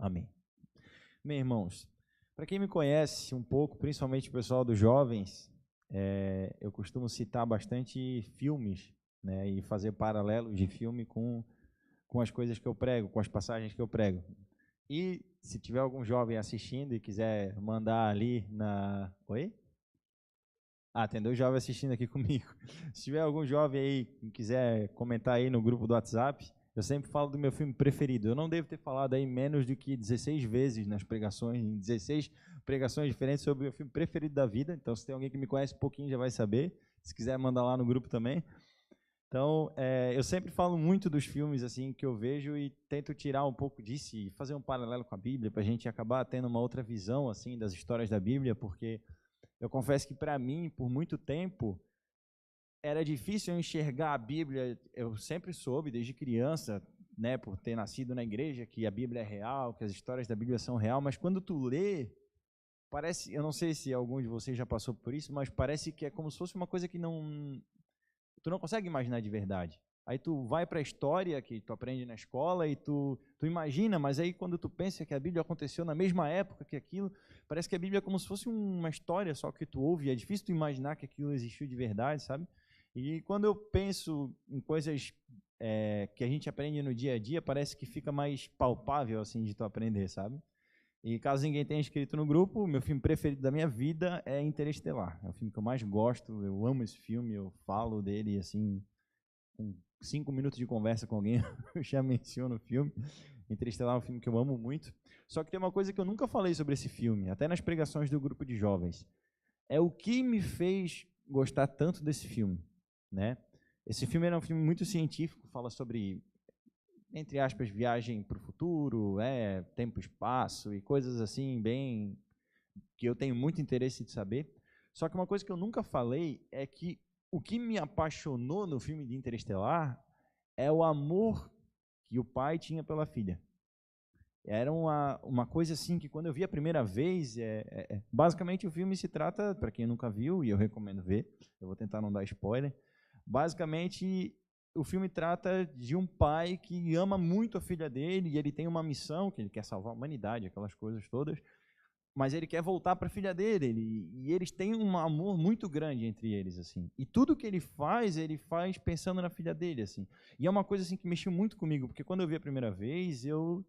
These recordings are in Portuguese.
Amém. Bem, irmãos, para quem me conhece um pouco, principalmente o pessoal dos jovens, eu costumo citar bastante filmes, né, e fazer paralelos de filme com as coisas que eu prego, com as passagens que eu prego. E se tiver algum jovem assistindo e quiser mandar ali na... Oi? Ah, tem 2 jovens assistindo aqui comigo. Se tiver algum jovem aí que quiser comentar aí no grupo do WhatsApp, eu sempre falo do meu filme preferido. Eu não devo ter falado aí menos do que 16 vezes nas pregações, em 16 pregações diferentes sobre o meu filme preferido da vida. Então, se tem alguém que me conhece um pouquinho, já vai saber. Se quiser, mandar lá no grupo também. Então, eu sempre falo muito dos filmes assim que eu vejo e tento tirar um pouco disso e fazer um paralelo com a Bíblia, para a gente acabar tendo uma outra visão assim das histórias da Bíblia, porque eu confesso que para mim, por muito tempo, era difícil eu enxergar a Bíblia. Eu sempre soube, desde criança, né, por ter nascido na igreja, que a Bíblia é real, que as histórias da Bíblia são real, mas quando tu lê, parece, eu não sei se algum de vocês já passou por isso, mas parece que é como se fosse uma coisa que tu não consegue imaginar de verdade. Aí tu vai para a história que tu aprende na escola e tu imagina, mas aí quando tu pensa que a Bíblia aconteceu na mesma época que aquilo, parece que a Bíblia é como se fosse uma história só que tu ouve, e é difícil tu imaginar que aquilo existiu de verdade, sabe? E quando eu penso em coisas que a gente aprende no dia a dia, parece que fica mais palpável assim de tu aprender, sabe? E caso ninguém tenha escrito no grupo, o meu filme preferido da minha vida é Interestelar. É o filme que eu mais gosto, eu amo esse filme, eu falo dele assim, com 5 minutos de conversa com alguém, eu já menciono o filme. Interestelar é um filme que eu amo muito. Só que tem uma coisa que eu nunca falei sobre esse filme, até nas pregações do grupo de jovens. É o que me fez gostar tanto desse filme, né? Esse filme é um filme muito científico, fala sobre, entre aspas, viagem para o futuro, tempo e espaço e coisas assim, bem, que eu tenho muito interesse de saber. Só que uma coisa que eu nunca falei é que o que me apaixonou no filme de Interestelar é o amor que o pai tinha pela filha. Era uma coisa assim que quando eu vi a primeira vez, basicamente o filme se trata, para quem nunca viu, e eu recomendo ver, eu vou tentar não dar spoiler, basicamente o filme trata de um pai que ama muito a filha dele e ele tem uma missão, que ele quer salvar a humanidade, aquelas coisas todas, mas ele quer voltar para a filha dele, e eles têm um amor muito grande entre eles, assim. E tudo que ele faz pensando na filha dele, assim. E é uma coisa assim que mexeu muito comigo, porque quando eu vi a primeira vez, eu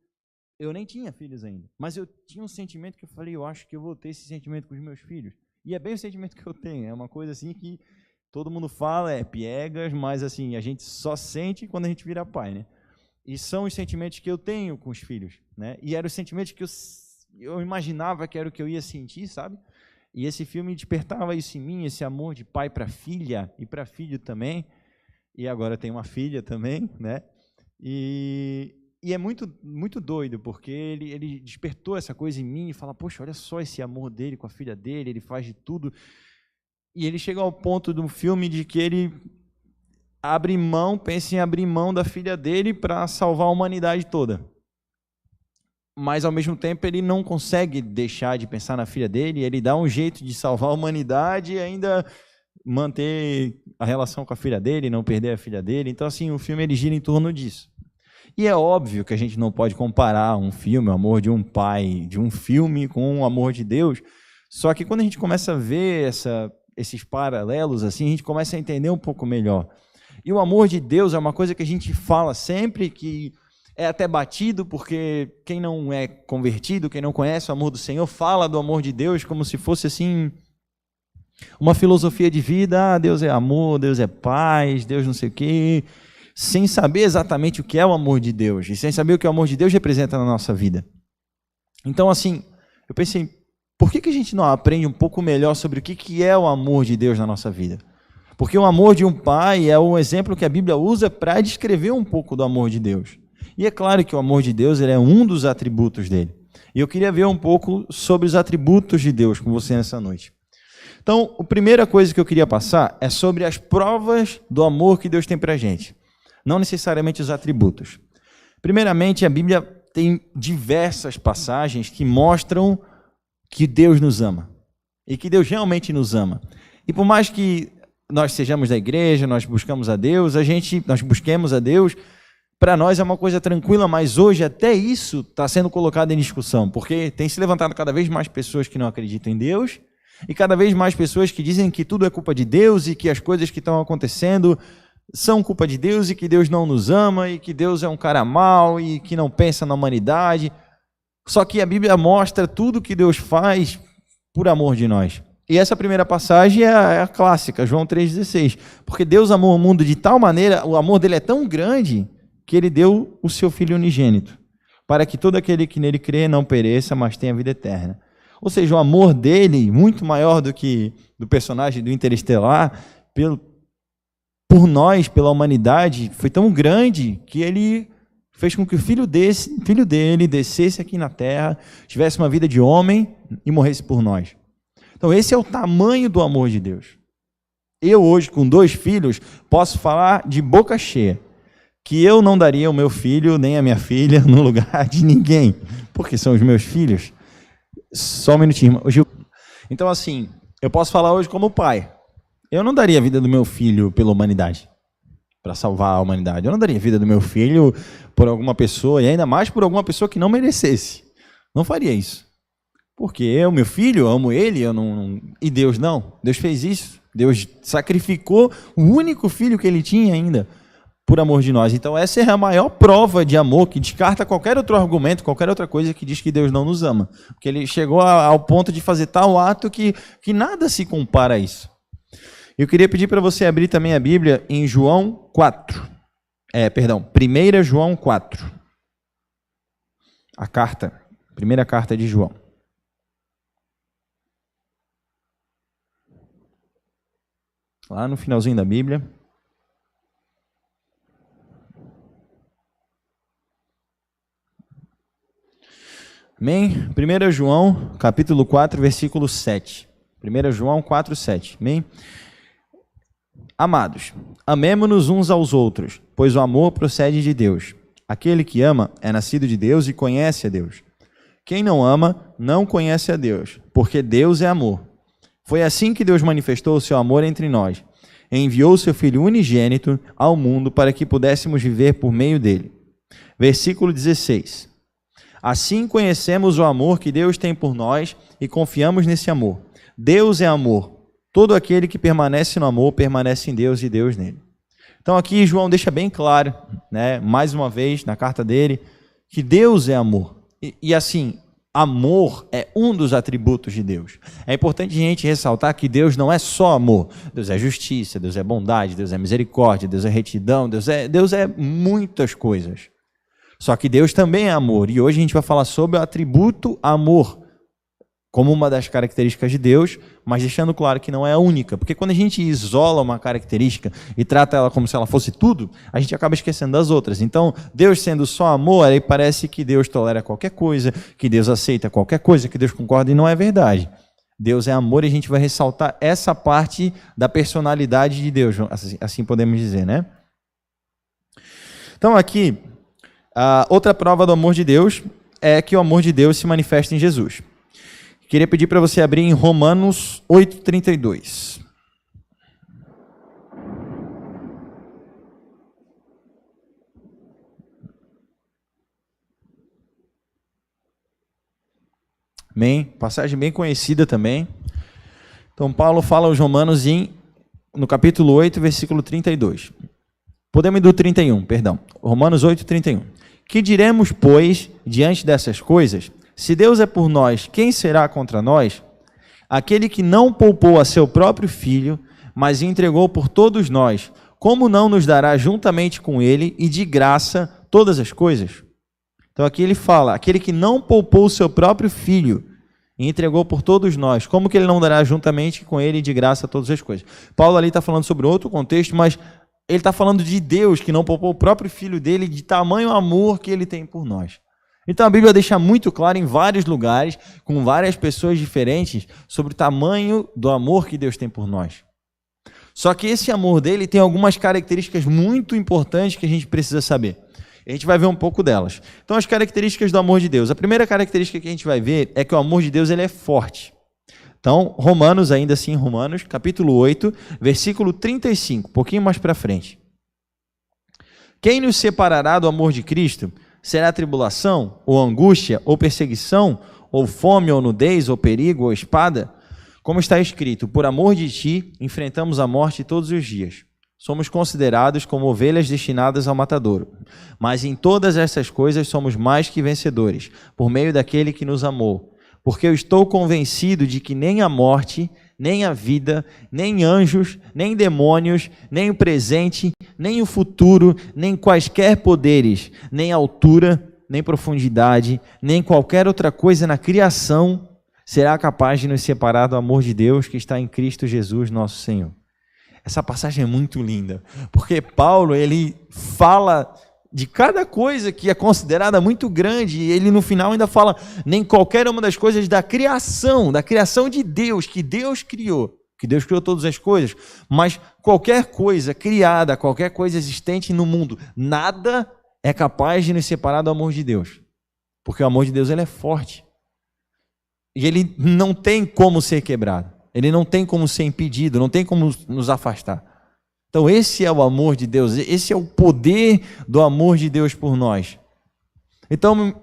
nem tinha filhos ainda, mas eu tinha um sentimento que eu falei, eu acho que eu vou ter esse sentimento com os meus filhos. E é bem o sentimento que eu tenho, é uma coisa assim que todo mundo fala, é piegas, mas assim, a gente só sente quando a gente vira pai, né? E são os sentimentos que eu tenho com os filhos, né? E eram os sentimentos que eu imaginava que era o que eu ia sentir, sabe? E esse filme despertava isso em mim, esse amor de pai para filha e para filho também. E agora tem uma filha também, né? E é muito, muito doido, porque ele despertou essa coisa em mim e fala, poxa, olha só esse amor dele com a filha dele, ele faz de tudo. E ele chega ao ponto do filme de que ele pensa em abrir mão da filha dele para salvar a humanidade toda. Mas, ao mesmo tempo, ele não consegue deixar de pensar na filha dele, ele dá um jeito de salvar a humanidade e ainda manter a relação com a filha dele, não perder a filha dele. Então, assim, o filme ele gira em torno disso. E é óbvio que a gente não pode comparar um filme, o amor de um pai, de um filme, com o amor de Deus. Só que quando a gente começa a ver esses paralelos, assim, a gente começa a entender um pouco melhor. E o amor de Deus é uma coisa que a gente fala sempre, que é até batido, porque quem não é convertido, quem não conhece o amor do Senhor, fala do amor de Deus como se fosse assim uma filosofia de vida, Deus é amor, Deus é paz, Deus não sei o quê, sem saber exatamente o que é o amor de Deus, e sem saber o que o amor de Deus representa na nossa vida. Então, assim, eu pensei, por que a gente não aprende um pouco melhor sobre o que é o amor de Deus na nossa vida? Porque o amor de um pai é um exemplo que a Bíblia usa para descrever um pouco do amor de Deus. E é claro que o amor de Deus ele é um dos atributos dele. E eu queria ver um pouco sobre os atributos de Deus com você nessa noite. Então, a primeira coisa que eu queria passar é sobre as provas do amor que Deus tem para a gente. Não necessariamente os atributos. Primeiramente, a Bíblia tem diversas passagens que mostram que Deus nos ama. E que Deus realmente nos ama. E por mais que nós sejamos da igreja, nós buscamos a Deus, nós busquemos a Deus, para nós é uma coisa tranquila, mas hoje até isso está sendo colocado em discussão, porque tem se levantado cada vez mais pessoas que não acreditam em Deus e cada vez mais pessoas que dizem que tudo é culpa de Deus e que as coisas que estão acontecendo são culpa de Deus e que Deus não nos ama e que Deus é um cara mau e que não pensa na humanidade. Só que a Bíblia mostra tudo que Deus faz por amor de nós. E essa primeira passagem é a clássica, João 3,16. Porque Deus amou o mundo de tal maneira, o amor dele é tão grande, que ele deu o seu Filho unigênito, para que todo aquele que nele crê não pereça, mas tenha vida eterna. Ou seja, o amor dele, muito maior do que do personagem do Interestelar, por nós, pela humanidade, foi tão grande que ele fez com que o filho dele descesse aqui na terra, tivesse uma vida de homem e morresse por nós. Então esse é o tamanho do amor de Deus. Eu hoje, com 2 filhos, posso falar de boca cheia que eu não daria o meu filho nem a minha filha no lugar de ninguém, porque são os meus filhos. Só um minutinho. Então assim, eu posso falar hoje como pai. Eu não daria a vida do meu filho pela humanidade, para salvar a humanidade. Eu não daria a vida do meu filho por alguma pessoa, e ainda mais por alguma pessoa que não merecesse. Não faria isso. Porque eu, meu filho, amo ele, e Deus não. Deus fez isso. Deus sacrificou o único filho que ele tinha ainda, por amor de nós. Então essa é a maior prova de amor, que descarta qualquer outro argumento, qualquer outra coisa que diz que Deus não nos ama. Porque ele chegou ao ponto de fazer tal ato que nada se compara a isso. Eu queria pedir para você abrir também a Bíblia em João 4. 1 João 4. Primeira carta de João. Lá no finalzinho da Bíblia. Amém? 1 João, capítulo 4, versículo 7. 1 João 4, 7. Amém? Amados, amemo-nos uns aos outros, pois o amor procede de Deus. Aquele que ama é nascido de Deus e conhece a Deus. Quem não ama, não conhece a Deus, porque Deus é amor. Foi assim que Deus manifestou o seu amor entre nós. Enviou o seu Filho unigênito ao mundo para que pudéssemos viver por meio dele. Versículo 16. Assim conhecemos o amor que Deus tem por nós e confiamos nesse amor. Deus é amor. Todo aquele que permanece no amor, permanece em Deus e Deus nele. Então aqui João deixa bem claro, né, mais uma vez na carta dele, que Deus é amor. E assim, amor é um dos atributos de Deus. É importante a gente ressaltar que Deus não é só amor. Deus é justiça, Deus é bondade, Deus é misericórdia, Deus é retidão, Deus é muitas coisas. Só que Deus também é amor. E hoje a gente vai falar sobre o atributo amor, como uma das características de Deus, mas deixando claro que não é a única. Porque quando a gente isola uma característica e trata ela como se ela fosse tudo, a gente acaba esquecendo das outras. Então, Deus sendo só amor, aí parece que Deus tolera qualquer coisa, que Deus aceita qualquer coisa, que Deus concorda, e não é verdade. Deus é amor e a gente vai ressaltar essa parte da personalidade de Deus, assim podemos dizer, né? Então aqui, a outra prova do amor de Deus é que o amor de Deus se manifesta em Jesus. Queria pedir para você abrir em Romanos 8:32. Amém? Passagem bem conhecida também. Então Paulo fala aos Romanos no capítulo 8, versículo 32. Podemos ir do 31, perdão. Romanos 8:31. Que diremos, pois, diante dessas coisas? Se Deus é por nós, quem será contra nós? Aquele que não poupou a seu próprio Filho, mas entregou por todos nós, como não nos dará juntamente com ele e de graça todas as coisas? Então aqui ele fala, aquele que não poupou o seu próprio Filho e entregou por todos nós, como que ele não dará juntamente com ele e de graça todas as coisas? Paulo ali está falando sobre outro contexto, mas ele está falando de Deus que não poupou o próprio Filho dele, de tamanho amor que ele tem por nós. Então a Bíblia deixa muito claro em vários lugares, com várias pessoas diferentes, sobre o tamanho do amor que Deus tem por nós. Só que esse amor dele tem algumas características muito importantes que a gente precisa saber. A gente vai ver um pouco delas. Então as características do amor de Deus. A primeira característica que a gente vai ver é que o amor de Deus ele é forte. Então, Romanos, ainda assim, Romanos, capítulo 8, versículo 35, um pouquinho mais para frente. Quem nos separará do amor de Cristo? Será tribulação, ou angústia, ou perseguição, ou fome, ou nudez, ou perigo, ou espada? Como está escrito, por amor de ti, enfrentamos a morte todos os dias. Somos considerados como ovelhas destinadas ao matadouro. Mas em todas essas coisas somos mais que vencedores, por meio daquele que nos amou. Porque eu estou convencido de que nem a morte, nem a vida, nem anjos, nem demônios, nem o presente, nem o futuro, nem quaisquer poderes, nem altura, nem profundidade, nem qualquer outra coisa na criação será capaz de nos separar do amor de Deus que está em Cristo Jesus, nosso Senhor. Essa passagem é muito linda, porque Paulo, ele fala de cada coisa que é considerada muito grande, e ele no final ainda fala, nem qualquer uma das coisas da criação de Deus, que Deus criou todas as coisas, mas qualquer coisa criada, qualquer coisa existente no mundo, nada é capaz de nos separar do amor de Deus, porque o amor de Deus, ele é forte, e ele não tem como ser quebrado. Ele não tem como ser impedido, não tem como nos afastar. Então esse é o amor de Deus, esse é o poder do amor de Deus por nós. Então,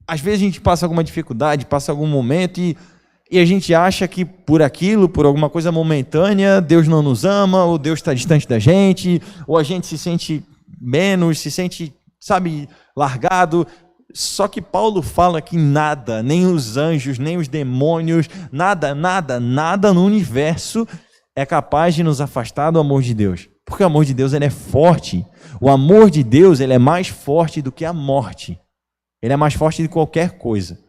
às vezes a gente passa alguma dificuldade, passa algum momento e a gente acha que por aquilo, por alguma coisa momentânea, Deus não nos ama, ou Deus está distante da gente, ou a gente se sente menos, se sente, largado. Só que Paulo fala que nada, nem os anjos, nem os demônios, nada no universo é capaz de nos afastar do amor de Deus. Porque o amor de Deus, ele é forte. O amor de Deus, ele é mais forte do que a morte. Ele é mais forte de qualquer coisa.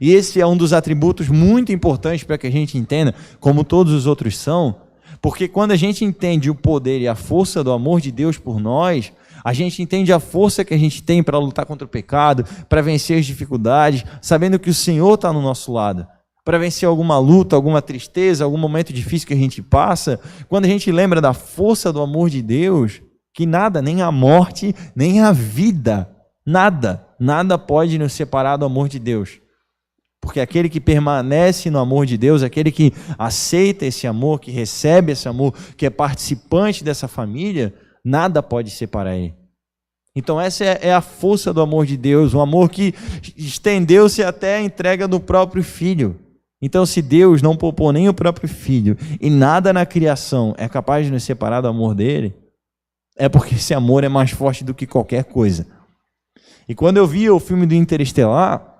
E esse é um dos atributos muito importantes para que a gente entenda, como todos os outros são, porque quando a gente entende o poder e a força do amor de Deus por nós, a gente entende a força que a gente tem para lutar contra o pecado, para vencer as dificuldades, sabendo que o Senhor está no nosso lado. Para vencer alguma luta, alguma tristeza, algum momento difícil que a gente passa, quando a gente lembra da força do amor de Deus, que nada, nem a morte, nem a vida, nada pode nos separar do amor de Deus. Porque aquele que permanece no amor de Deus, aquele que aceita esse amor, que recebe esse amor, que é participante dessa família, nada pode separar ele. Então essa é a força do amor de Deus, um amor que estendeu-se até a entrega do próprio Filho. Então se Deus não poupou nem o próprio Filho, e nada na criação é capaz de nos separar do amor dele, é porque esse amor é mais forte do que qualquer coisa. E quando eu vi o filme do Interestelar,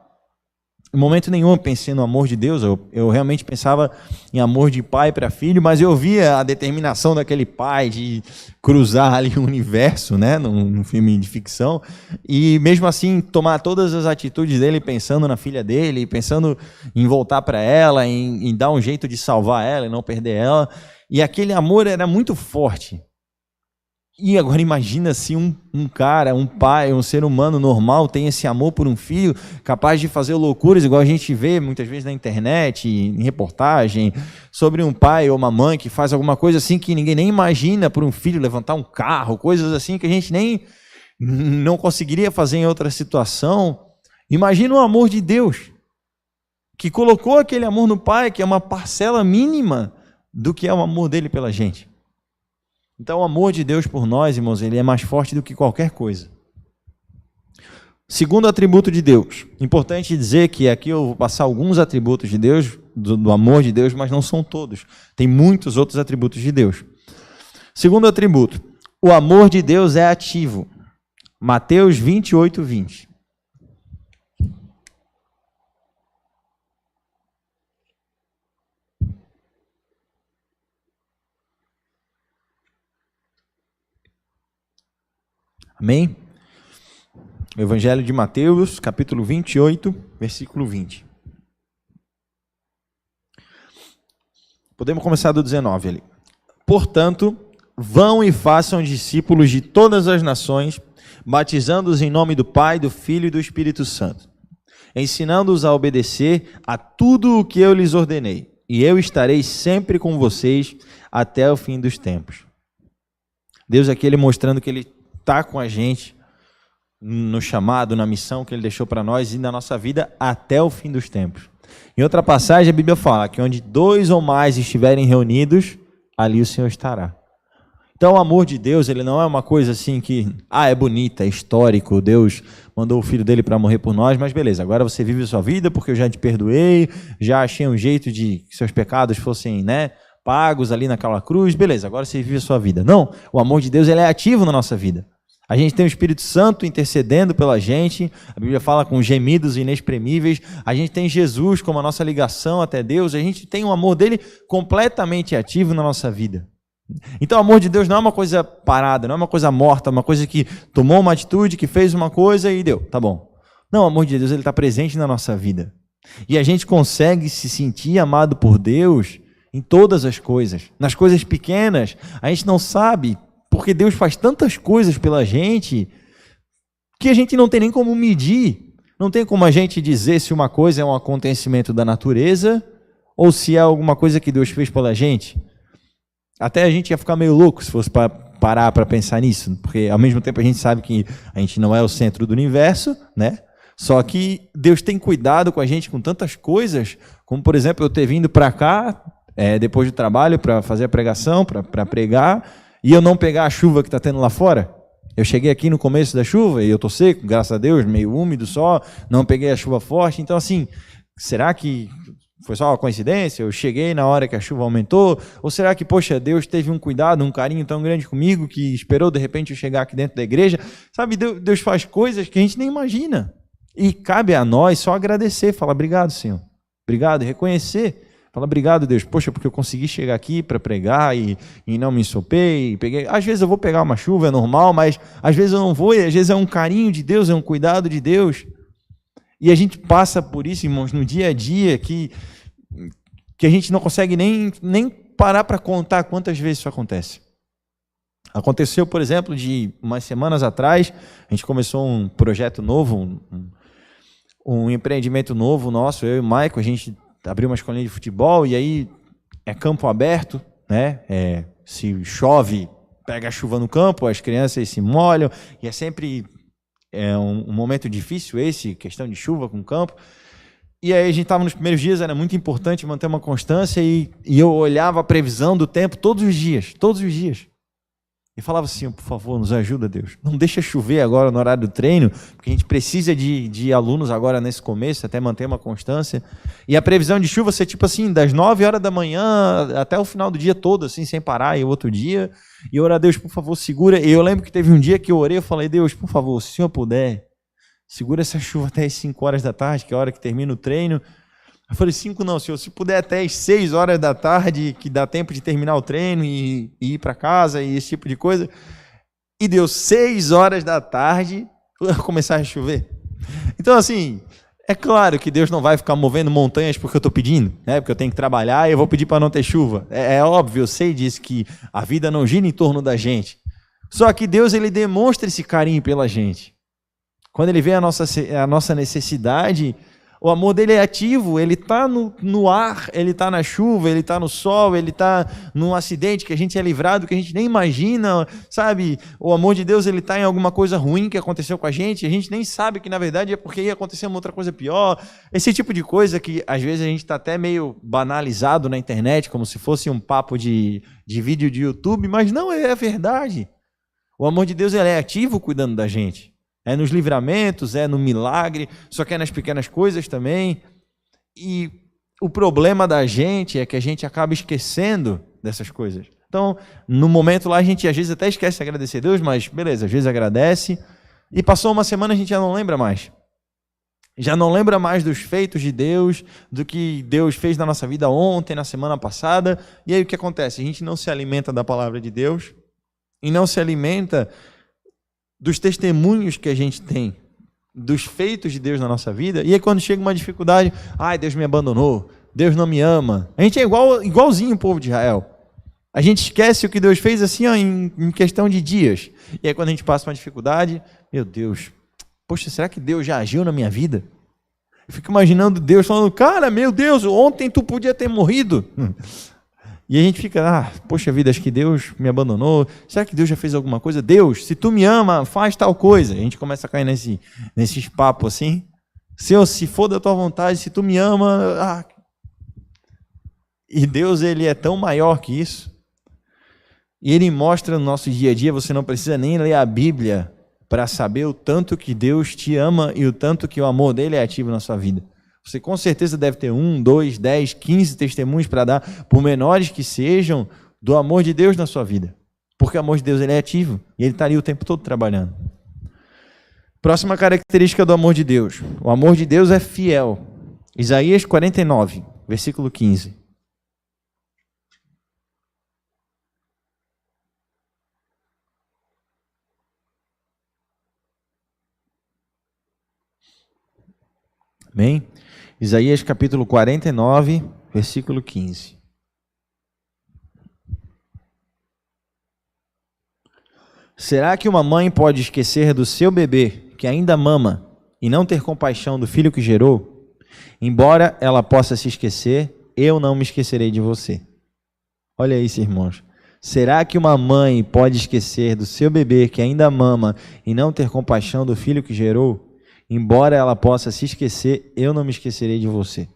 em momento nenhum eu pensei no amor de Deus, eu realmente pensava em amor de pai para filho, mas eu via a determinação daquele pai de cruzar ali o universo, né, num filme de ficção, e mesmo assim tomar todas as atitudes dele pensando na filha dele, pensando em voltar para ela, em dar um jeito de salvar ela e não perder ela, e aquele amor era muito forte. E agora imagina se um cara, um pai, um ser humano normal tem esse amor por um filho, capaz de fazer loucuras, igual a gente vê muitas vezes na internet, em reportagem, sobre um pai ou uma mãe que faz alguma coisa assim que ninguém nem imagina por um filho levantar um carro, coisas assim que a gente nem não conseguiria fazer em outra situação. Imagina o amor de Deus, que colocou aquele amor no pai, que é uma parcela mínima do que é o amor dele pela gente. Então o amor de Deus por nós, irmãos, ele é mais forte do que qualquer coisa. Segundo atributo de Deus, importante dizer que aqui eu vou passar alguns atributos de Deus, do amor de Deus, mas não são todos. Tem muitos outros atributos de Deus. Segundo atributo, o amor de Deus é ativo. Mateus 28, 20. Amém? Evangelho de Mateus, capítulo 28, versículo 20. Podemos começar do 19 ali. Portanto, vão e façam discípulos de todas as nações, batizando-os em nome do Pai, do Filho e do Espírito Santo, ensinando-os a obedecer a tudo o que eu lhes ordenei, e eu estarei sempre com vocês até o fim dos tempos. Deus aqui, ele mostrando que ele está com a gente no chamado, na missão que ele deixou para nós e na nossa vida até o fim dos tempos. Em outra passagem, a Bíblia fala que onde 2 ou mais estiverem reunidos, ali o Senhor estará. Então, o amor de Deus, ele não é uma coisa assim que, é bonita, é histórico, Deus mandou o Filho dele para morrer por nós, mas beleza, agora você vive a sua vida porque eu já te perdoei, já achei um jeito de que seus pecados fossem, pagos ali naquela cruz, beleza, agora você vive a sua vida. Não, o amor de Deus, ele é ativo na nossa vida. A gente tem o Espírito Santo intercedendo pela gente, a Bíblia fala com gemidos inexprimíveis, a gente tem Jesus como a nossa ligação até Deus, a gente tem o amor dele completamente ativo na nossa vida. Então o amor de Deus não é uma coisa parada, não é uma coisa morta, uma coisa que tomou uma atitude, que fez uma coisa e deu, tá bom. Não, o amor de Deus ele está presente na nossa vida. E a gente consegue se sentir amado por Deus em todas as coisas. Nas coisas pequenas, a gente não sabe, porque Deus faz tantas coisas pela gente, que a gente não tem nem como medir. Não tem como a gente dizer se uma coisa é um acontecimento da natureza ou se é alguma coisa que Deus fez pela gente. Até a gente ia ficar meio louco se fosse parar para pensar nisso, porque ao mesmo tempo a gente sabe que a gente não é o centro do universo, Só que Deus tem cuidado com a gente com tantas coisas, como por exemplo eu ter vindo para cá, depois do trabalho, para fazer a pregação, para pregar, e eu não pegar a chuva que está tendo lá fora. Eu cheguei aqui no começo da chuva e eu estou seco, graças a Deus, meio úmido só, não peguei a chuva forte, então assim, será que foi só uma coincidência? Eu cheguei na hora que a chuva aumentou? Ou será que, poxa, Deus teve um cuidado, um carinho tão grande comigo que esperou de repente eu chegar aqui dentro da igreja? Sabe, Deus faz coisas que a gente nem imagina. E cabe a nós só agradecer, falar obrigado, Senhor. Obrigado, reconhecer. Fala obrigado, Deus. Poxa, porque eu consegui chegar aqui para pregar e não me ensopei. Às vezes eu vou pegar uma chuva, é normal, mas às vezes eu não vou e às vezes é um carinho de Deus, é um cuidado de Deus. E a gente passa por isso, irmãos, no dia a dia que a gente não consegue nem parar para contar quantas vezes isso acontece. Aconteceu, por exemplo, de umas semanas atrás, a gente começou um projeto novo, um empreendimento novo nosso, eu e o Maico, a gente abriu uma escolinha de futebol e aí é campo aberto, se chove, pega a chuva no campo, as crianças se molham e é sempre um momento difícil esse, questão de chuva com o campo. E aí a gente estava nos primeiros dias, era muito importante manter uma constância e eu olhava a previsão do tempo todos os dias. E falava assim, por favor, nos ajuda, Deus. Não deixa chover agora no horário do treino, porque a gente precisa de alunos agora nesse começo, até manter uma constância. E a previsão de chuva ser tipo assim, das 9 horas da manhã até o final do dia todo, assim, sem parar, e outro dia. E eu orar, Deus, por favor, segura. E eu lembro que teve um dia que eu orei, eu falei, Deus, por favor, se o Senhor puder, segura essa chuva até as 5 horas da tarde, que é a hora que termina o treino. Eu falei, 5 não, Senhor, se puder até as 6 horas da tarde, que dá tempo de terminar o treino e ir para casa e esse tipo de coisa. E deu 6 horas da tarde, começar a chover. Então, assim, é claro que Deus não vai ficar movendo montanhas porque eu estou pedindo, porque eu tenho que trabalhar e eu vou pedir para não ter chuva. É óbvio, eu sei disso, que a vida não gira em torno da gente. Só que Deus, ele demonstra esse carinho pela gente. Quando ele vê a nossa necessidade, o amor dele é ativo, ele está no ar, ele está na chuva, ele está no sol, ele está num acidente que a gente é livrado, que a gente nem imagina, sabe? O amor de Deus, ele está em alguma coisa ruim que aconteceu com a gente nem sabe que na verdade é porque ia acontecer uma outra coisa pior. Esse tipo de coisa que às vezes a gente está até meio banalizado na internet, como se fosse um papo de vídeo de YouTube, mas não é verdade. O amor de Deus, ele é ativo cuidando da gente. É nos livramentos, é no milagre, só que é nas pequenas coisas também. E o problema da gente é que a gente acaba esquecendo dessas coisas. Então, no momento lá, a gente às vezes até esquece de agradecer a Deus, mas beleza, às vezes agradece. E passou uma semana, a gente já não lembra mais. Já não lembra mais dos feitos de Deus, do que Deus fez na nossa vida ontem, na semana passada. E aí o que acontece? A gente não se alimenta da palavra de Deus e não se alimenta dos testemunhos que a gente tem, dos feitos de Deus na nossa vida, e aí quando chega uma dificuldade, Deus me abandonou, Deus não me ama. A gente é igualzinho o povo de Israel. A gente esquece o que Deus fez assim em questão de dias. E aí quando a gente passa uma dificuldade, meu Deus, poxa, será que Deus já agiu na minha vida? Eu fico imaginando Deus falando, cara, meu Deus, ontem tu podia ter morrido. E a gente fica, poxa vida, acho que Deus me abandonou. Será que Deus já fez alguma coisa? Deus, se tu me ama, faz tal coisa. A gente começa a cair nesses papos assim. Senhor, se for da tua vontade, se tu me ama... E Deus, ele é tão maior que isso. E ele mostra no nosso dia a dia, você não precisa nem ler a Bíblia para saber o tanto que Deus te ama e o tanto que o amor dele é ativo na sua vida. Você com certeza deve ter 1, 2, 10, 15 testemunhos para dar, por menores que sejam, do amor de Deus na sua vida. Porque o amor de Deus ele é ativo e ele está ali o tempo todo trabalhando. Próxima característica do amor de Deus. O amor de Deus é fiel. Isaías 49, versículo 15. Amém? Isaías capítulo 49, versículo 15. Será que uma mãe pode esquecer do seu bebê, que ainda mama, e não ter compaixão do filho que gerou? Embora ela possa se esquecer, eu não me esquecerei de você. Olha isso, irmãos. Será que uma mãe pode esquecer do seu bebê, que ainda mama, e não ter compaixão do filho que gerou? Embora ela possa se esquecer, eu não me esquecerei de você.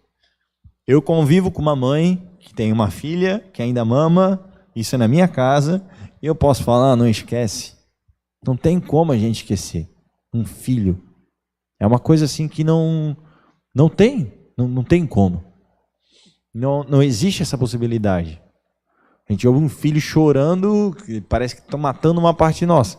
Eu convivo com uma mãe que tem uma filha que ainda mama, isso é na minha casa, e eu posso falar, não esquece. Não tem como a gente esquecer um filho. É uma coisa assim que não tem como. Não existe essa possibilidade. A gente ouve um filho chorando, que parece que está matando uma parte nossa.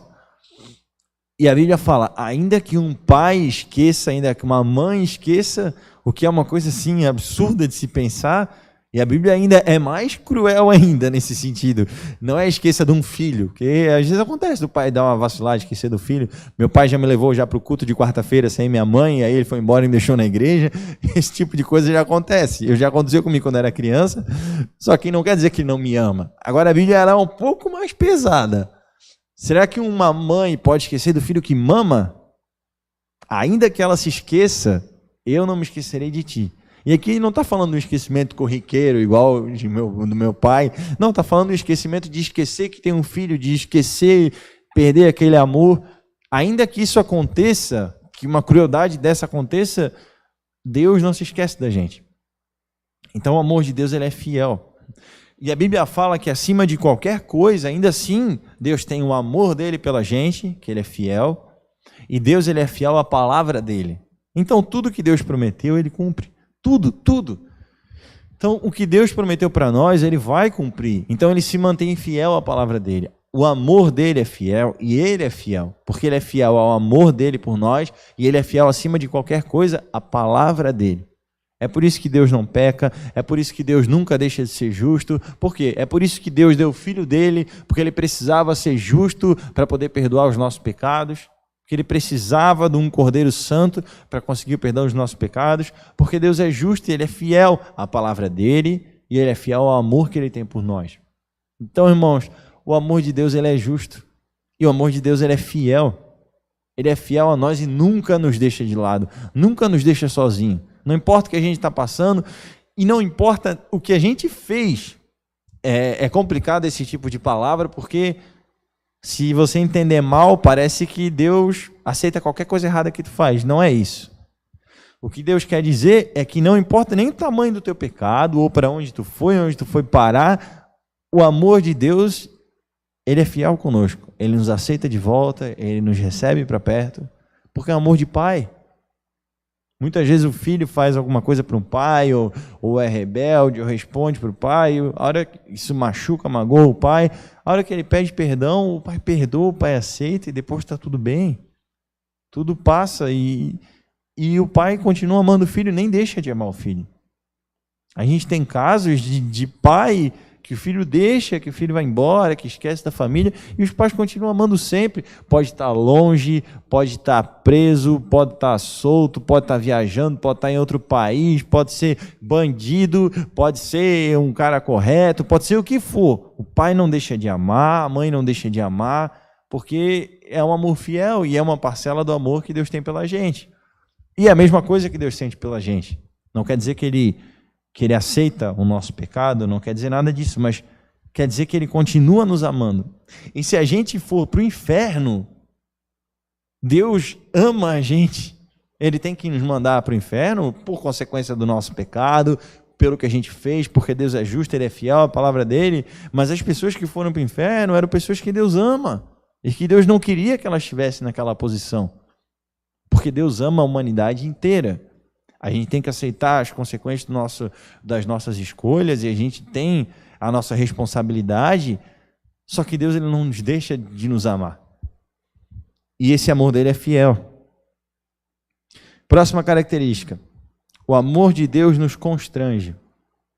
E a Bíblia fala, ainda que um pai esqueça, ainda que uma mãe esqueça, o que é uma coisa assim absurda de se pensar, e a Bíblia ainda é mais cruel ainda nesse sentido. Não é esqueça de um filho, porque às vezes acontece do pai dar uma vacilada, esquecer do filho. Meu pai já me levou já para o culto de quarta-feira sem minha mãe, aí ele foi embora e me deixou na igreja. Esse tipo de coisa já acontece. Já aconteceu comigo quando eu era criança, só que não quer dizer que ele não me ama. Agora a Bíblia é um pouco mais pesada. Será que uma mãe pode esquecer do filho que mama? Ainda que ela se esqueça, eu não me esquecerei de ti. E aqui não está falando de um esquecimento corriqueiro, igual do meu pai. Não, está falando do esquecimento de esquecer que tem um filho, de esquecer, perder aquele amor. Ainda que isso aconteça, que uma crueldade dessa aconteça, Deus não se esquece da gente. Então o amor de Deus ele é fiel. E a Bíblia fala que acima de qualquer coisa, ainda assim, Deus tem o amor dele pela gente, que ele é fiel. E Deus ele é fiel à palavra dele. Então tudo que Deus prometeu, ele cumpre. Tudo. Então, o que Deus prometeu para nós, ele vai cumprir. Então, ele se mantém fiel à palavra dele. O amor dele é fiel e ele é fiel, porque ele é fiel ao amor dele por nós e ele é fiel acima de qualquer coisa à palavra dele. É por isso que Deus não peca, é por isso que Deus nunca deixa de ser justo. Por quê? É por isso que Deus deu o Filho dele, porque ele precisava ser justo para poder perdoar os nossos pecados. Que ele precisava de um Cordeiro Santo para conseguir o perdão dos nossos pecados, porque Deus é justo e ele é fiel à palavra dele e ele é fiel ao amor que ele tem por nós. Então, irmãos, o amor de Deus ele é justo e o amor de Deus ele é fiel. Ele é fiel a nós e nunca nos deixa de lado, nunca nos deixa sozinho. Não importa o que a gente está passando e não importa o que a gente fez. É complicado esse tipo de palavra porque se você entender mal, parece que Deus aceita qualquer coisa errada que tu faz. Não é isso. O que Deus quer dizer é que não importa nem o tamanho do teu pecado, ou para onde tu foi parar, o amor de Deus, ele é fiel conosco. Ele nos aceita de volta, ele nos recebe para perto, porque é amor de pai. Muitas vezes o filho faz alguma coisa para um pai, ou é rebelde, ou responde para o pai, a hora que isso machuca, magoa o pai, a hora que ele pede perdão, o pai perdoa, o pai aceita e depois está tudo bem. Tudo passa e o pai continua amando o filho, nem deixa de amar o filho. A gente tem casos de pai que o filho deixa, que o filho vai embora, que esquece da família, e os pais continuam amando sempre. Pode estar longe, pode estar preso, pode estar solto, pode estar viajando, pode estar em outro país, pode ser bandido, pode ser um cara correto, pode ser o que for. O pai não deixa de amar, a mãe não deixa de amar, porque é um amor fiel e é uma parcela do amor que Deus tem pela gente. E é a mesma coisa que Deus sente pela gente. Não quer dizer que ele aceita o nosso pecado, não quer dizer nada disso, mas quer dizer que ele continua nos amando. E se a gente for para o inferno, Deus ama a gente. Ele tem que nos mandar para o inferno por consequência do nosso pecado, pelo que a gente fez, porque Deus é justo, Ele é fiel à palavra dEle, mas as pessoas que foram para o inferno eram pessoas que Deus ama, e que Deus não queria que elas estivessem naquela posição, porque Deus ama a humanidade inteira. A gente tem que aceitar as consequências das nossas escolhas, e a gente tem a nossa responsabilidade, só que Deus ele não nos deixa de nos amar. E esse amor dele é fiel. Próxima característica. O amor de Deus nos constrange.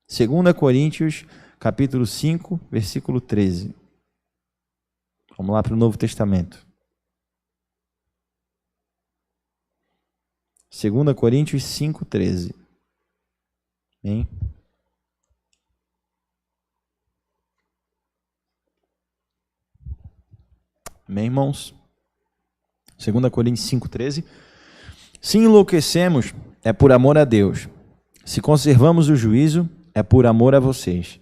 2 Coríntios, capítulo 5, versículo 13. Vamos lá para o Novo Testamento. 2 Coríntios 5, 13. Amém? Amém, irmãos? 2 Coríntios 5, 13. Se enlouquecemos, é por amor a Deus. Se conservamos o juízo, é por amor a vocês.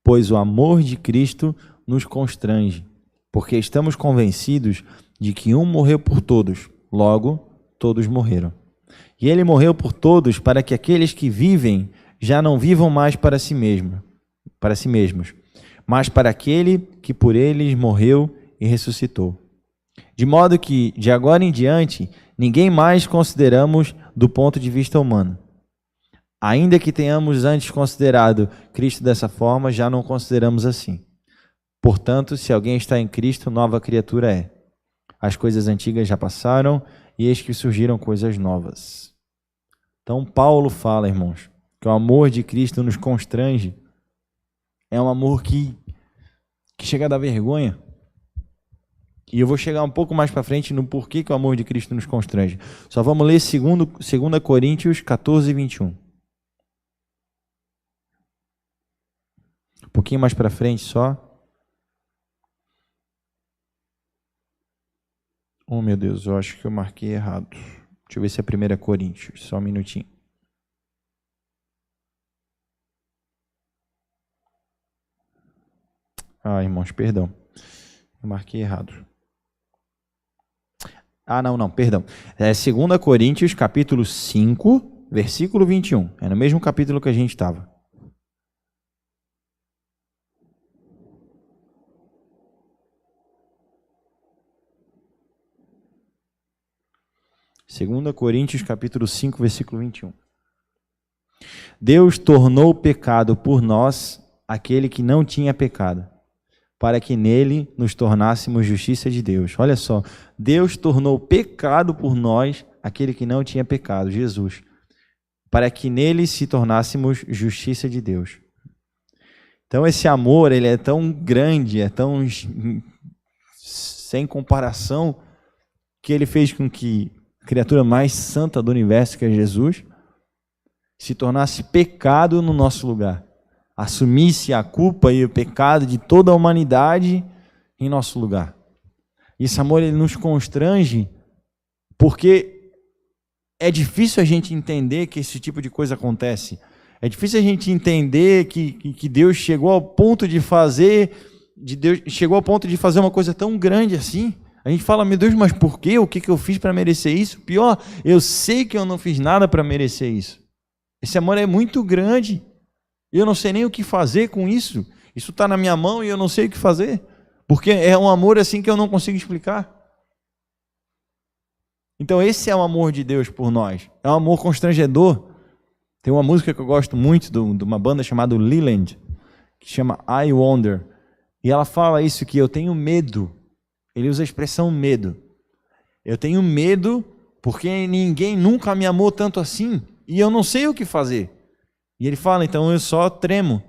Pois o amor de Cristo nos constrange, porque estamos convencidos de que um morreu por todos, logo todos morreram. E ele morreu por todos para que aqueles que vivem já não vivam mais para si mesmos, mas para aquele que por eles morreu e ressuscitou. De modo que, de agora em diante, ninguém mais consideramos do ponto de vista humano. Ainda que tenhamos antes considerado Cristo dessa forma, já não consideramos assim. Portanto, se alguém está em Cristo, nova criatura é. As coisas antigas já passaram, e eis que surgiram coisas novas. Então, Paulo fala, irmãos, que o amor de Cristo nos constrange. É um amor que chega a dar vergonha. E eu vou chegar um pouco mais para frente no porquê que o amor de Cristo nos constrange. Só vamos ler 2 Coríntios 14, 21. Um pouquinho mais para frente só. Oh, meu Deus, eu acho que eu marquei errado. Deixa eu ver se é 1 Coríntios. Só um minutinho. Ah, irmãos, perdão. Eu marquei errado. Ah, não, perdão. É 2 Coríntios, capítulo 5, versículo 21. É no mesmo capítulo que a gente estava. Segunda Coríntios, capítulo 5, versículo 21. Deus tornou pecado por nós aquele que não tinha pecado, para que nele nos tornássemos justiça de Deus. Olha só, Deus tornou pecado por nós aquele que não tinha pecado, Jesus, para que nele se tornássemos justiça de Deus. Então esse amor, ele é tão grande, é tão sem comparação, que ele fez com que a criatura mais santa do universo, que é Jesus, se tornasse pecado no nosso lugar. Assumisse a culpa e o pecado de toda a humanidade em nosso lugar. Esse amor ele nos constrange porque é difícil a gente entender que esse tipo de coisa acontece. É difícil a gente entender que Deus chegou ao ponto de fazer uma coisa tão grande assim. A gente fala, meu Deus, mas por quê? O que eu fiz para merecer isso? Pior, eu sei que eu não fiz nada para merecer isso. Esse amor é muito grande. Eu não sei nem o que fazer com isso. Isso está na minha mão e eu não sei o que fazer. Porque é um amor assim que eu não consigo explicar. Então esse é o amor de Deus por nós. É um amor constrangedor. Tem uma música que eu gosto muito de uma banda chamada Leland, que chama I Wonder. E ela fala isso, que eu tenho medo. Ele usa a expressão medo. Eu tenho medo porque ninguém nunca me amou tanto assim. E eu não sei o que fazer. E ele fala, então eu só tremo.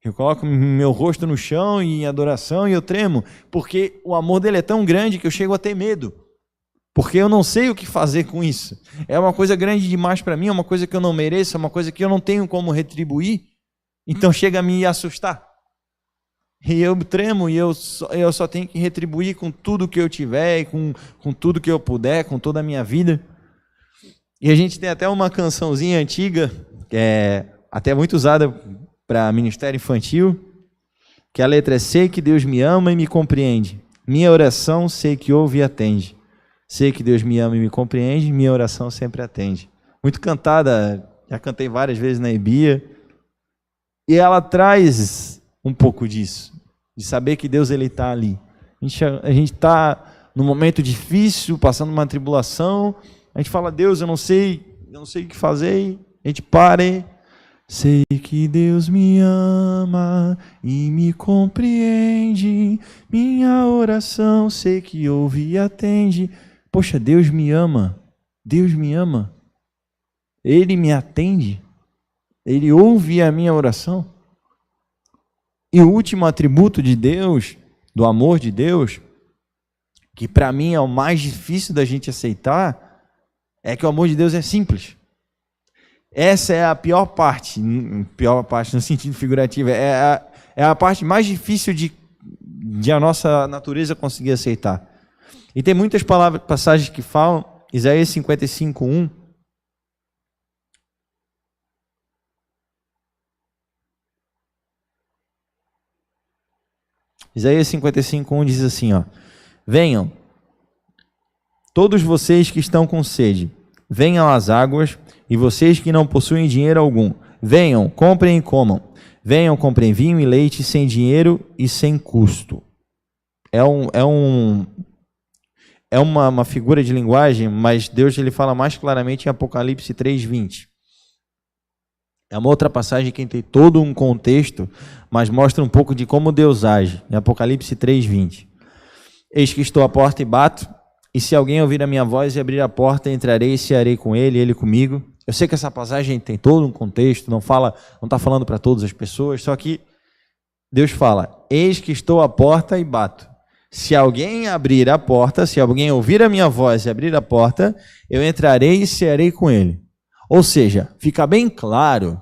Eu coloco meu rosto no chão em adoração e eu tremo. Porque o amor dele é tão grande que eu chego a ter medo. Porque eu não sei o que fazer com isso. É uma coisa grande demais para mim, é uma coisa que eu não mereço, é uma coisa que eu não tenho como retribuir. Então chega a me assustar. E eu tremo e eu só tenho que retribuir com tudo que eu tiver, com tudo que eu puder, com toda a minha vida. E a gente tem até uma cançãozinha antiga, que é até muito usada para ministério infantil, que a letra é: sei que Deus me ama e me compreende. Minha oração sei que ouve e atende. Sei que Deus me ama e me compreende, minha oração sempre atende. Muito cantada já cantei várias vezes na EBIA, e ela traz um pouco disso, de saber que Deus ele está ali. A gente está num momento difícil, passando uma tribulação, a gente fala, Deus, eu não sei o que fazer, a gente para e sei que Deus me ama e me compreende, minha oração sei que ouve e atende. Poxa, Deus me ama, Ele me atende, Ele ouve a minha oração. E o último atributo de Deus, do amor de Deus, que para mim é o mais difícil da gente aceitar, é que o amor de Deus é simples. Essa é a pior parte no sentido figurativo, é a parte mais difícil de a nossa natureza conseguir aceitar. E tem muitas passagens que falam, Isaías 55:1, Isaías 55:1 diz assim, ó: venham, todos vocês que estão com sede, venham às águas, e vocês que não possuem dinheiro algum, venham, comprem e comam. Venham, comprem vinho e leite sem dinheiro e sem custo. É uma figura de linguagem, mas Deus ele fala mais claramente em Apocalipse 3:20. É uma outra passagem que tem todo um contexto, mas mostra um pouco de como Deus age. Em Apocalipse 3:20. Eis que estou à porta e bato, e se alguém ouvir a minha voz e abrir a porta, entrarei e cearei com ele, ele comigo. Eu sei que essa passagem tem todo um contexto, não está falando para todas as pessoas, só que Deus fala, eis que estou à porta e bato. Se alguém abrir a porta, se alguém ouvir a minha voz e abrir a porta, eu entrarei e cearei com ele. Ou seja, fica bem claro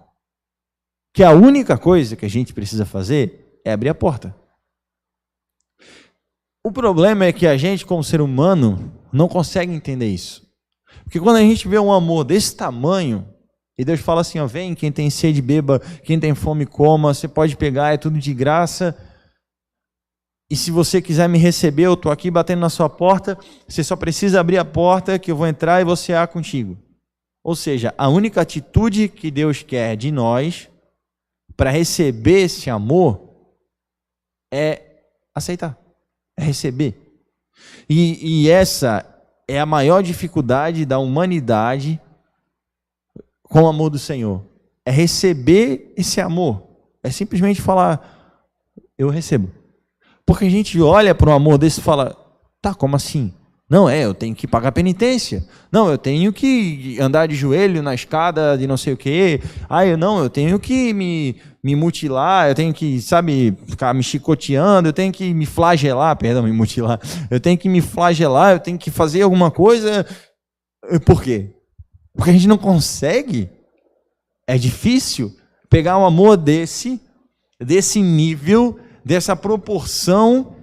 que a única coisa que a gente precisa fazer é abrir a porta. O problema é que a gente, como ser humano, não consegue entender isso. Porque quando a gente vê um amor desse tamanho, e Deus fala assim, ó, vem, quem tem sede beba, quem tem fome coma, você pode pegar, é tudo de graça. E se você quiser me receber, eu estou aqui batendo na sua porta, você só precisa abrir a porta que eu vou entrar e vou cear contigo. Ou seja, a única atitude que Deus quer de nós para receber esse amor é aceitar, é receber. E essa é a maior dificuldade da humanidade com o amor do Senhor. É receber esse amor. É simplesmente falar, eu recebo. Porque a gente olha para um amor desse e fala, tá, como assim? Não, eu tenho que pagar penitência. Não, eu tenho que andar de joelho na escada de não sei o quê. Eu tenho que me mutilar, eu tenho que, ficar me chicoteando, eu tenho que me flagelar, me mutilar. Eu tenho que me flagelar, eu tenho que fazer alguma coisa. Por quê? Porque a gente não consegue. É difícil pegar um amor desse nível, dessa proporção,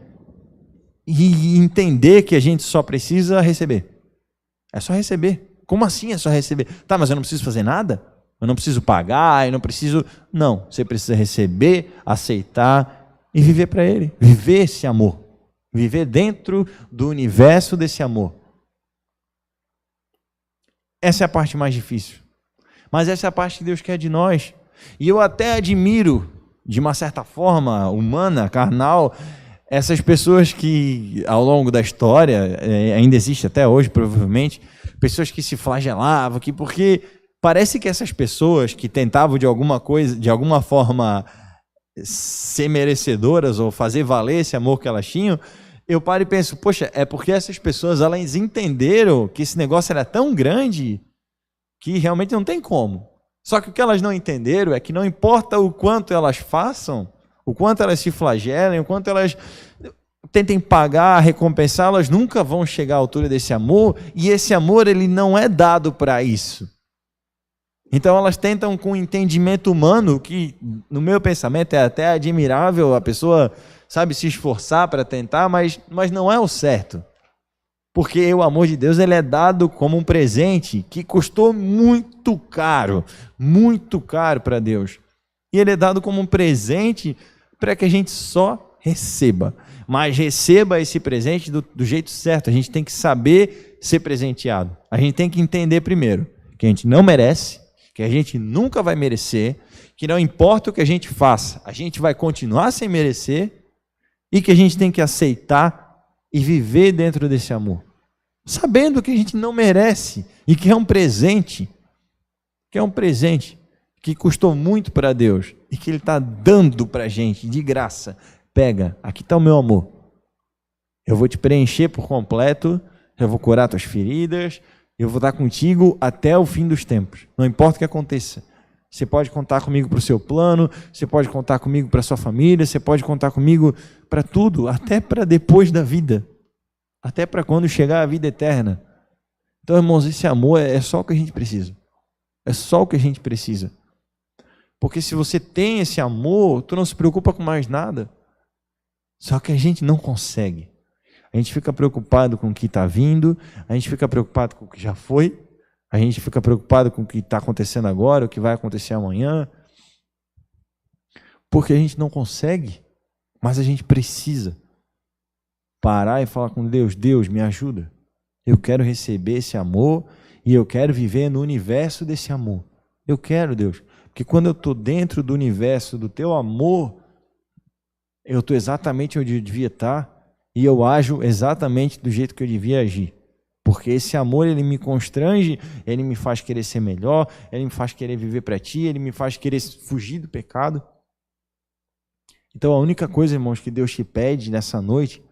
e entender que a gente só precisa receber. É só receber. Como assim é só receber? Tá, mas eu não preciso fazer nada? Eu não preciso pagar, eu não preciso... Não, você precisa receber, aceitar e viver para Ele. Viver esse amor. Viver dentro do universo desse amor. Essa é a parte mais difícil. Mas essa é a parte que Deus quer de nós. E eu até admiro, de uma certa forma, humana, carnal, essas pessoas que, ao longo da história, ainda existe até hoje, provavelmente, pessoas que se flagelavam, porque parece que essas pessoas que tentavam de alguma forma ser merecedoras ou fazer valer esse amor que elas tinham, eu paro e penso, poxa, é porque essas pessoas, elas entenderam que esse negócio era tão grande que realmente não tem como. Só que o que elas não entenderam é que não importa o quanto elas façam, o quanto elas se flagelem, o quanto elas tentem pagar, recompensar, elas nunca vão chegar à altura desse amor, e esse amor ele não é dado para isso. Então elas tentam com entendimento humano, que no meu pensamento é até admirável a pessoa, se esforçar para tentar, mas não é o certo. Porque o amor de Deus ele é dado como um presente que custou muito caro para Deus. E ele é dado como um presente para que a gente só receba. Mas receba esse presente do jeito certo. A gente tem que saber ser presenteado. A gente tem que entender primeiro que a gente não merece, que a gente nunca vai merecer, que não importa o que a gente faça, a gente vai continuar sem merecer e que a gente tem que aceitar e viver dentro desse amor, sabendo que a gente não merece e que é um presente, que custou muito para Deus e que Ele está dando para a gente de graça. Pega, aqui está o meu amor. Eu vou te preencher por completo, eu vou curar tuas feridas, eu vou estar contigo até o fim dos tempos. Não importa o que aconteça. Você pode contar comigo para o seu plano, você pode contar comigo para a sua família, você pode contar comigo para tudo, até para depois da vida, até para quando chegar a vida eterna. Então, irmãos, esse amor é só o que a gente precisa. É só o que a gente precisa. Porque se você tem esse amor, tu não se preocupa com mais nada. Só que a gente não consegue. A gente fica preocupado com o que está vindo, a gente fica preocupado com o que já foi, a gente fica preocupado com o que está acontecendo agora, o que vai acontecer amanhã, porque a gente não consegue, mas a gente precisa parar e falar com Deus: Deus, me ajuda, eu quero receber esse amor e eu quero viver no universo desse amor. Eu quero, Deus, porque quando eu estou dentro do universo do teu amor, eu estou exatamente onde eu devia estar, e eu ajo exatamente do jeito que eu devia agir. Porque esse amor, ele me constrange, ele me faz querer ser melhor, ele me faz querer viver para ti, ele me faz querer fugir do pecado. Então a única coisa, irmãos, que Deus te pede nessa noite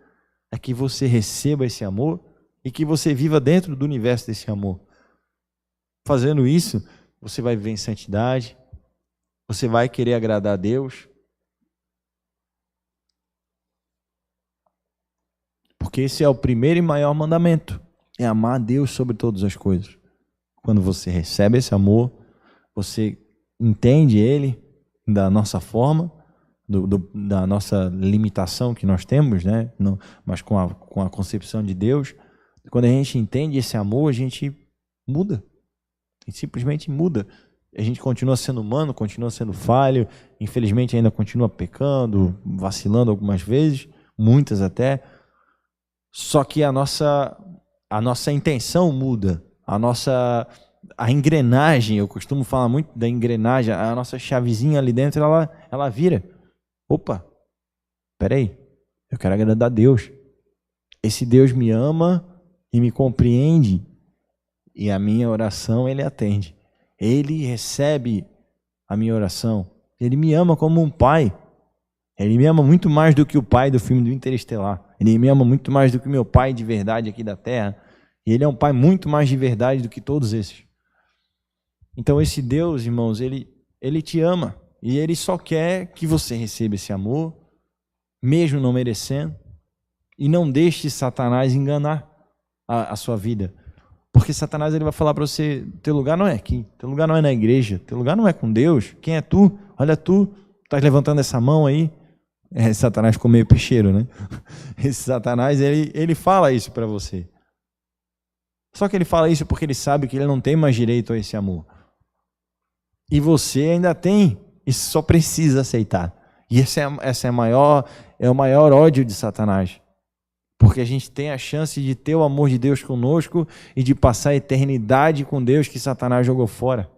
é que você receba esse amor e que você viva dentro do universo desse amor. Fazendo isso, você vai viver em santidade, você vai querer agradar a Deus, porque esse é o primeiro e maior mandamento, é amar a Deus sobre todas as coisas. Quando você recebe esse amor, você entende ele da nossa forma, da nossa limitação que nós temos, né? Mas com a concepção de Deus. Quando a gente entende esse amor, a gente muda. A gente simplesmente muda. A gente continua sendo humano, continua sendo falho, infelizmente ainda continua pecando, vacilando algumas vezes, muitas até. Só que a nossa intenção muda, a engrenagem, eu costumo falar muito da engrenagem, a nossa chavezinha ali dentro, ela vira. Opa, peraí, eu quero agradar a Deus. Esse Deus me ama e me compreende, e a minha oração Ele atende. Ele recebe a minha oração. Ele me ama como um pai. Ele me ama muito mais do que o pai do filme do Interestelar. Ele me ama muito mais do que o meu pai de verdade aqui da Terra. E Ele é um pai muito mais de verdade do que todos esses. Então esse Deus, irmãos, Ele te ama. E Ele só quer que você receba esse amor, mesmo não merecendo. E não deixe Satanás enganar a sua vida. Porque Satanás ele vai falar para você: teu lugar não é aqui, teu lugar não é na igreja, teu lugar não é com Deus. Quem é tu? Olha tu, estás levantando essa mão aí. Satanás ficou meio peixeiro, né? Esse Satanás, ele fala isso para você. Só que ele fala isso porque ele sabe que ele não tem mais direito a esse amor. E você ainda tem, e só precisa aceitar. E esse é o maior ódio de Satanás. Porque a gente tem a chance de ter o amor de Deus conosco e de passar a eternidade com Deus que Satanás jogou fora.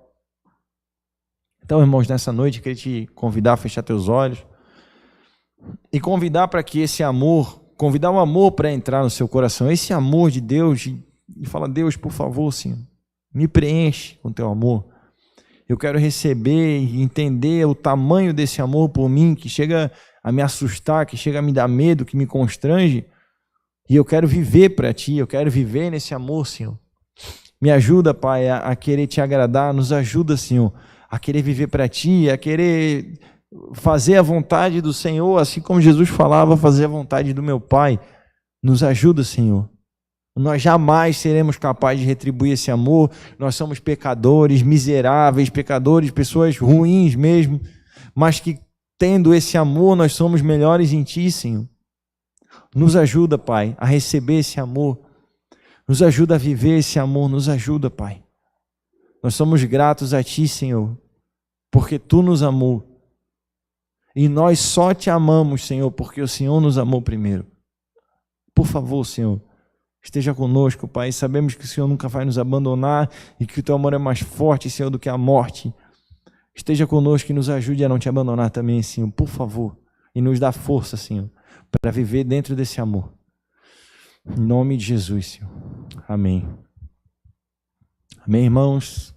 Então, irmãos, nessa noite eu queria te convidar a fechar teus olhos e convidar para que esse amor, convidar o amor para entrar no seu coração, esse amor de Deus, e falar: Deus, por favor, Senhor, me preenche com teu amor. Eu quero receber e entender o tamanho desse amor por mim, que chega a me assustar, que chega a me dar medo, que me constrange. E eu quero viver para ti, eu quero viver nesse amor, Senhor. Me ajuda, Pai, a querer te agradar, nos ajuda, Senhor, a querer viver para ti, a querer fazer a vontade do Senhor, assim como Jesus falava, fazer a vontade do meu Pai. Nos ajuda, Senhor. Nós jamais seremos capazes de retribuir esse amor, nós somos pecadores, miseráveis, pecadores, pessoas ruins mesmo, mas que tendo esse amor, nós somos melhores em ti, Senhor. Nos ajuda, Pai, a receber esse amor. Nos ajuda a viver esse amor. Nos ajuda, Pai. Nós somos gratos a Ti, Senhor, porque Tu nos amou. E nós só Te amamos, Senhor, porque o Senhor nos amou primeiro. Por favor, Senhor, Esteja conosco, Pai. Sabemos que o Senhor nunca vai nos abandonar e que o Teu amor é mais forte, Senhor, do que a morte. Esteja conosco e nos ajude a não Te abandonar também, Senhor, por favor. E nos dá força, Senhor, para viver dentro desse amor. Em nome de Jesus, Senhor. Amém. Amém, irmãos.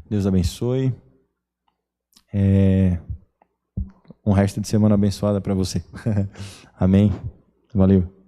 Deus abençoe. Um resto de semana abençoada para você. Amém. Valeu.